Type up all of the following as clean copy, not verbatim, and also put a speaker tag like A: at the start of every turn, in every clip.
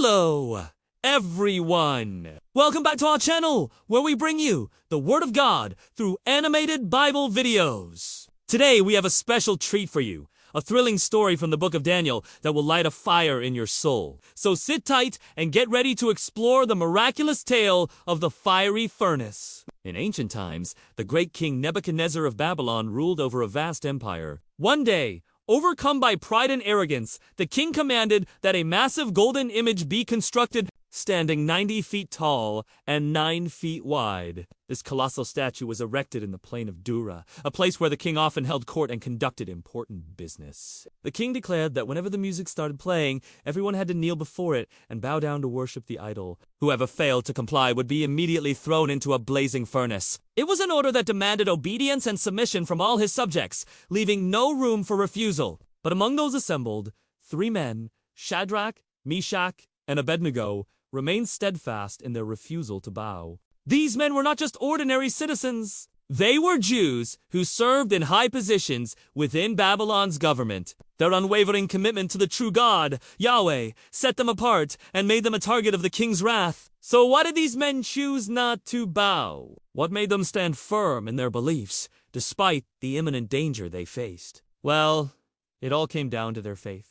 A: Hello, everyone! Welcome back to our channel, where we bring you the Word of God through animated Bible videos. Today, we have a special treat for you, a thrilling story from the book of Daniel that will light a fire in your soul. So sit tight and get ready to explore the miraculous tale of the fiery furnace. In ancient times, the great King Nebuchadnezzar of Babylon ruled over a vast empire. One day, overcome by pride and arrogance, the king commanded that a massive golden image be constructed, standing 90 feet tall and 9 feet wide. This colossal statue was erected in the plain of Dura, a place where the king often held court and conducted important business. The king declared that whenever the music started playing, everyone had to kneel before it and bow down to worship the idol. Whoever failed to comply would be immediately thrown into a blazing furnace. It was an order that demanded obedience and submission from all his subjects, leaving no room for refusal. But among those assembled, 3 men, Shadrach, Meshach, and Abednego, remained steadfast in their refusal to bow. These men were not just ordinary citizens. They were Jews who served in high positions within Babylon's government. Their unwavering commitment to the true God, Yahweh, set them apart and made them a target of the king's wrath. So why did these men choose not to bow? What made them stand firm in their beliefs, despite the imminent danger they faced? Well, it all came down to their faith.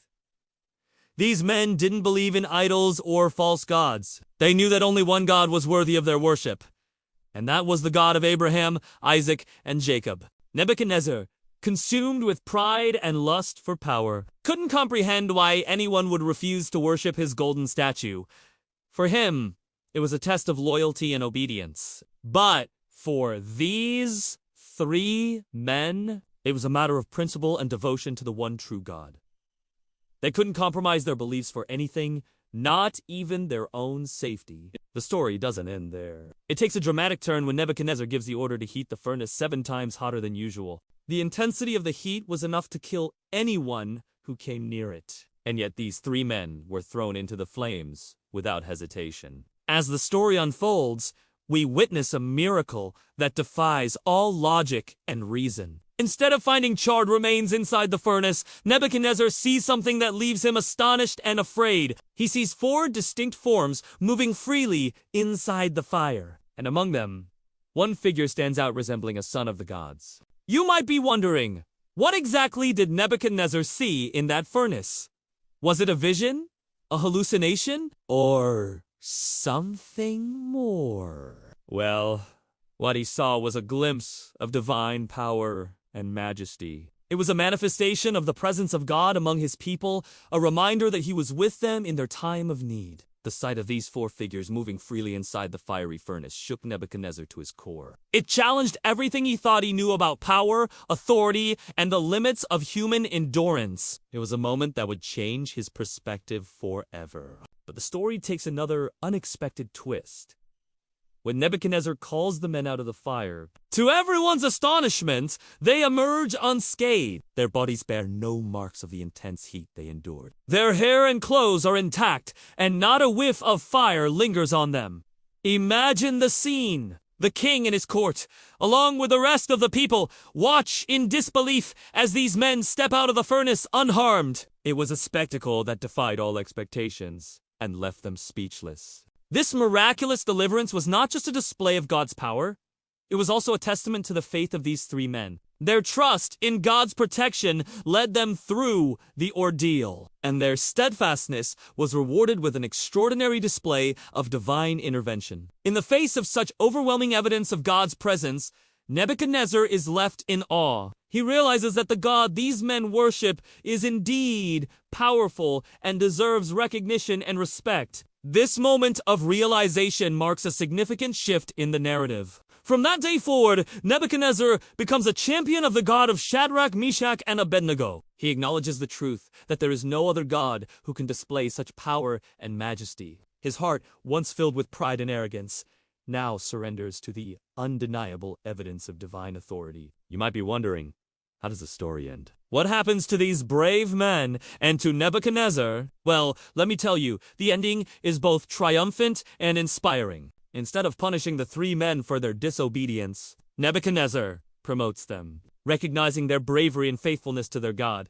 A: These men didn't believe in idols or false gods. They knew that only one God was worthy of their worship, and that was the God of Abraham, Isaac, and Jacob. Nebuchadnezzar, consumed with pride and lust for power, couldn't comprehend why anyone would refuse to worship his golden statue. For him, it was a test of loyalty and obedience. But for these 3 men, it was a matter of principle and devotion to the one true God. They couldn't compromise their beliefs for anything, not even their own safety. The story doesn't end there. It takes a dramatic turn when Nebuchadnezzar gives the order to heat the furnace 7 times hotter than usual. The intensity of the heat was enough to kill anyone who came near it. And yet these 3 men were thrown into the flames without hesitation. As the story unfolds, we witness a miracle that defies all logic and reason. Instead of finding charred remains inside the furnace, Nebuchadnezzar sees something that leaves him astonished and afraid. He sees 4 distinct forms moving freely inside the fire. And among them, one figure stands out resembling a son of the gods. You might be wondering, what exactly did Nebuchadnezzar see in that furnace? Was it a vision? A hallucination? Or something more? Well, what he saw was a glimpse of divine power and majesty. It was a manifestation of the presence of God among his people, a reminder that he was with them in their time of need. The sight of these 4 figures moving freely inside the fiery furnace shook Nebuchadnezzar to his core. It challenged everything he thought he knew about power, authority, and the limits of human endurance. It was a moment that would change his perspective forever. But the story takes another unexpected twist. When Nebuchadnezzar calls the men out of the fire, to everyone's astonishment, they emerge unscathed. Their bodies bear no marks of the intense heat they endured. Their hair and clothes are intact, and not a whiff of fire lingers on them. Imagine the scene. The king and his court, along with the rest of the people, watch in disbelief as these men step out of the furnace unharmed. It was a spectacle that defied all expectations and left them speechless. This miraculous deliverance was not just a display of God's power, it was also a testament to the faith of these 3 men. Their trust in God's protection led them through the ordeal, and their steadfastness was rewarded with an extraordinary display of divine intervention. In the face of such overwhelming evidence of God's presence, Nebuchadnezzar is left in awe. He realizes that the God these men worship is indeed powerful and deserves recognition and respect. This moment of realization marks a significant shift in the narrative. From that day forward, Nebuchadnezzar becomes a champion of the God of Shadrach, Meshach, and Abednego. He acknowledges the truth that there is no other God who can display such power and majesty. His heart, once filled with pride and arrogance, now surrenders to the undeniable evidence of divine authority. You might be wondering, how does the story end? What happens to these brave men and to Nebuchadnezzar? Well, let me tell you, the ending is both triumphant and inspiring. Instead of punishing the 3 men for their disobedience, Nebuchadnezzar promotes them, recognizing their bravery and faithfulness to their God.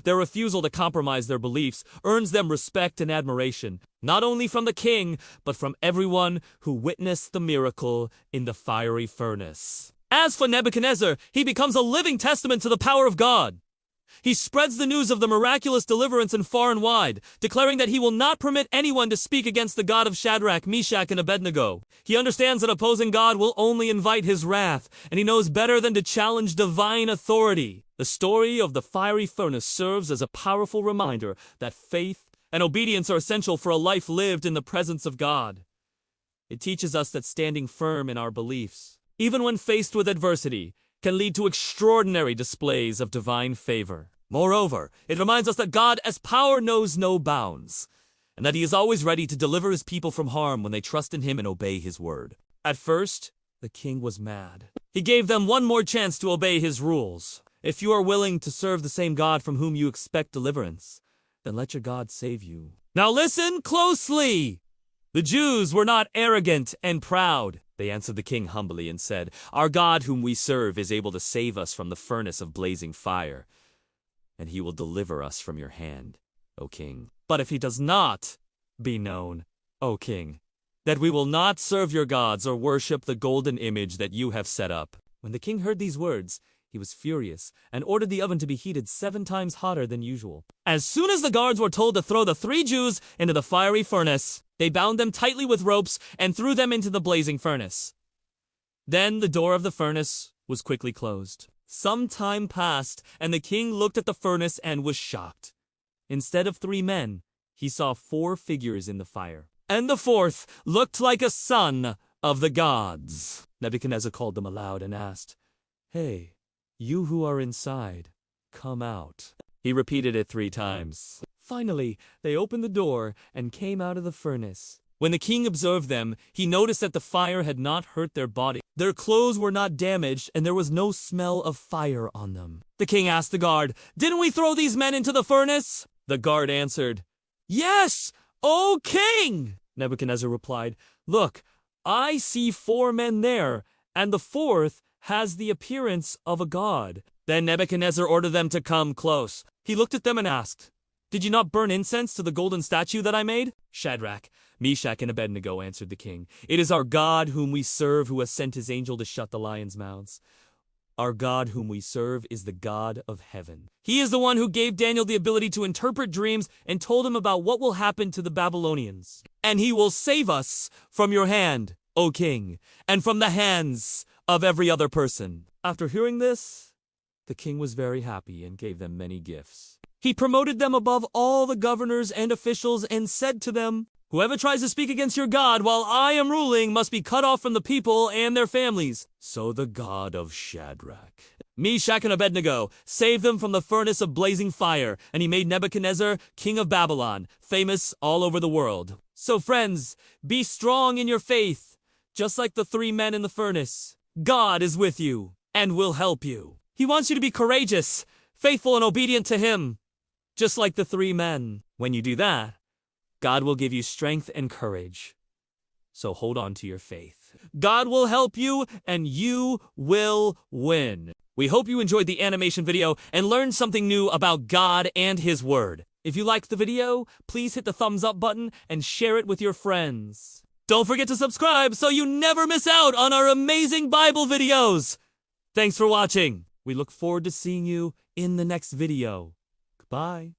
A: Their refusal to compromise their beliefs earns them respect and admiration, not only from the king, but from everyone who witnessed the miracle in the fiery furnace. As for Nebuchadnezzar, he becomes a living testament to the power of God. He spreads the news of the miraculous deliverance in far and wide, declaring that he will not permit anyone to speak against the God of Shadrach, Meshach, and Abednego. He understands that opposing God will only invite his wrath, and he knows better than to challenge divine authority. The story of the fiery furnace serves as a powerful reminder that faith and obedience are essential for a life lived in the presence of God. It teaches us that standing firm in our beliefs, even when faced with adversity, can lead to extraordinary displays of divine favor. Moreover, it reminds us that God as power knows no bounds, and that he is always ready to deliver his people from harm when they trust in him and obey his word. At first, the king was mad. He gave them one more chance to obey his rules. If you are willing to serve the same God from whom you expect deliverance, then let your God save you. Now listen closely! The Jews were not arrogant and proud. They answered the king humbly and said, "Our God whom we serve is able to save us from the furnace of blazing fire, and he will deliver us from your hand, O king. But if he does not, be known, O king, that we will not serve your gods or worship the golden image that you have set up." When the king heard these words, he was furious and ordered the oven to be heated 7 times hotter than usual. As soon as the guards were told to throw the 3 Jews into the fiery furnace, they bound them tightly with ropes and threw them into the blazing furnace. Then the door of the furnace was quickly closed. Some time passed, and the king looked at the furnace and was shocked. Instead of 3 men, he saw 4 figures in the fire, and the 4th looked like a son of the gods. Nebuchadnezzar called them aloud and asked, "Hey, you who are inside, come out." He repeated it 3 times. Finally, they opened the door and came out of the furnace. When the king observed them, he noticed that the fire had not hurt their body. Their clothes were not damaged, and there was no smell of fire on them. The king asked the guard, "Didn't we throw these men into the furnace?" The guard answered, "Yes, O king!" Nebuchadnezzar replied, "Look, I see 4 men there, and the 4th has the appearance of a god." Then Nebuchadnezzar ordered them to come close. He looked at them and asked, "Did you not burn incense to the golden statue that I made?" "Shadrach, Meshach, and Abednego," answered the king, "it is our God whom we serve who has sent his angel to shut the lions' mouths. Our God whom we serve is the God of heaven. He is the one who gave Daniel the ability to interpret dreams and told him about what will happen to the Babylonians. And he will save us from your hand, O king, and from the hands of every other person." After hearing this, the king was very happy and gave them many gifts. He promoted them above all the governors and officials and said to them, "Whoever tries to speak against your God while I am ruling must be cut off from the people and their families." So the God of Shadrach, Meshach, and Abednego saved them from the furnace of blazing fire, and he made Nebuchadnezzar king of Babylon, famous all over the world. So friends, be strong in your faith, just like the 3 men in the furnace. God is with you and will help you. He wants you to be courageous, faithful, and obedient to him, just like the 3 men. When you do that, God will give you strength and courage. So hold on to your faith. God will help you, and you will win. We hope you enjoyed the animation video and learned something new about God and his word. If you liked the video, please hit the thumbs up button and share it with your friends. Don't forget to subscribe so you never miss out on our amazing Bible videos. Thanks for watching. We look forward to seeing you in the next video. Goodbye.